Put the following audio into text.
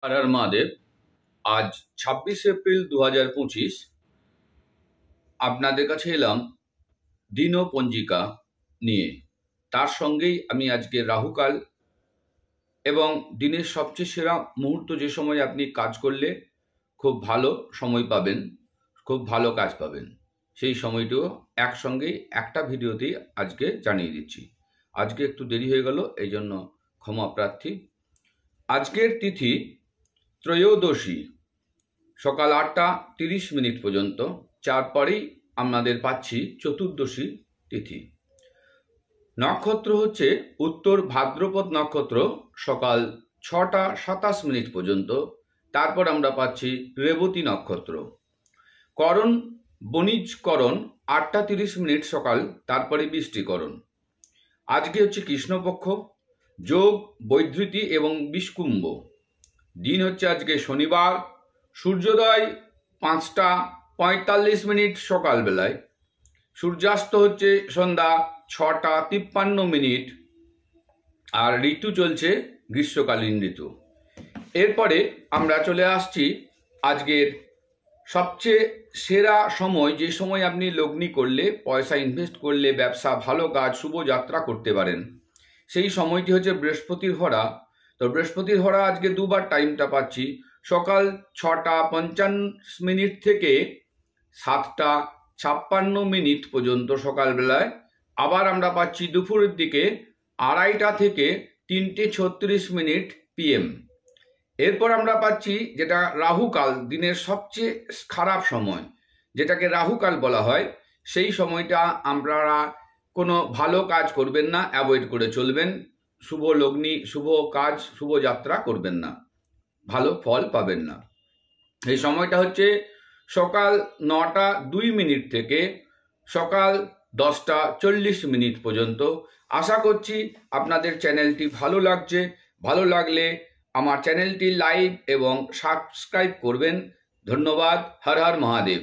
হর হর মহাদেব। আজ 26 এপ্রিল 2025 আপনাদের কাছে এলাম দিন ও পঞ্জিকা নিয়ে। তার সঙ্গেই আমি আজকে রাহুকাল এবং দিনের সবচেয়ে সেরা মুহূর্ত, যে সময় আপনি কাজ করলে খুব ভালো সময় পাবেন, খুব ভালো কাজ পাবেন, সেই সময়টিও একসঙ্গেই একটা ভিডিওতেই আজকে জানিয়ে দিচ্ছি। আজকে একটু দেরি হয়ে গেল, এই জন্য ক্ষমা প্রার্থী। আজকের তিথি ত্রয়োদশী, সকাল 8:30 পর্যন্ত। তারপরেই আমাদের পাচ্ছি চতুর্দশী তিথি। নক্ষত্র হচ্ছে উত্তর ভাদ্রপদ নক্ষত্র, সকাল 6:27 পর্যন্ত। তারপর আমরা পাচ্ছি রেবতী নক্ষত্র। করণ বণিজকরণ 8:30 সকাল, তারপরে বৃষ্টিকরণ। আজকে হচ্ছে কৃষ্ণপক্ষ, যোগ বৈধৃতি এবং বিষকুম্ভ। দিন হচ্ছে আজকে শনিবার। সূর্যোদয় 5:45 সকালবেলায়। সূর্যাস্ত হচ্ছে সন্ধ্যা 6:53। আর ঋতু চলছে গ্রীষ্মকালীন ঋতু। এরপরে আমরা চলে আসছি আজকের সবচেয়ে সেরা সময়, যে সময় আপনি লগ্নি করলে, পয়সা ইনভেস্ট করলে, ব্যবসা, ভালো কাজ, শুভযাত্রা করতে পারেন। সেই সময়টি হচ্ছে বৃহস্পতির হরা। তো বৃহস্পতির হরা আজকে দুবার টাইমটা পাচ্ছি, সকাল 6:55 থেকে 7:56 পর্যন্ত সকালবেলায়। আবার আমরা পাচ্ছি দুপুরের দিকে 2:30 থেকে 3:36 PM। এরপর আমরা পাচ্ছি যেটা রাহুকাল, দিনের সবচেয়ে খারাপ সময়, যেটাকে রাহুকাল বলা হয়। সেই সময়টা আপনারা কোনো ভালো কাজ করবেন না, অ্যাভয়েড করে চলবেন। শুভ লগ্নি, শুভ কাজ, শুভযাত্রা করবেন না, ভালো ফল পাবেন না। এই সময়টা হচ্ছে সকাল 9:02 থেকে সকাল 10:40 পর্যন্ত। আশা করছি আপনাদের চ্যানেলটি ভালো লাগছে। ভালো লাগলে আমার চ্যানেলটি লাইক এবং সাবস্ক্রাইব করবেন। ধন্যবাদ। হর হর মহাদেব।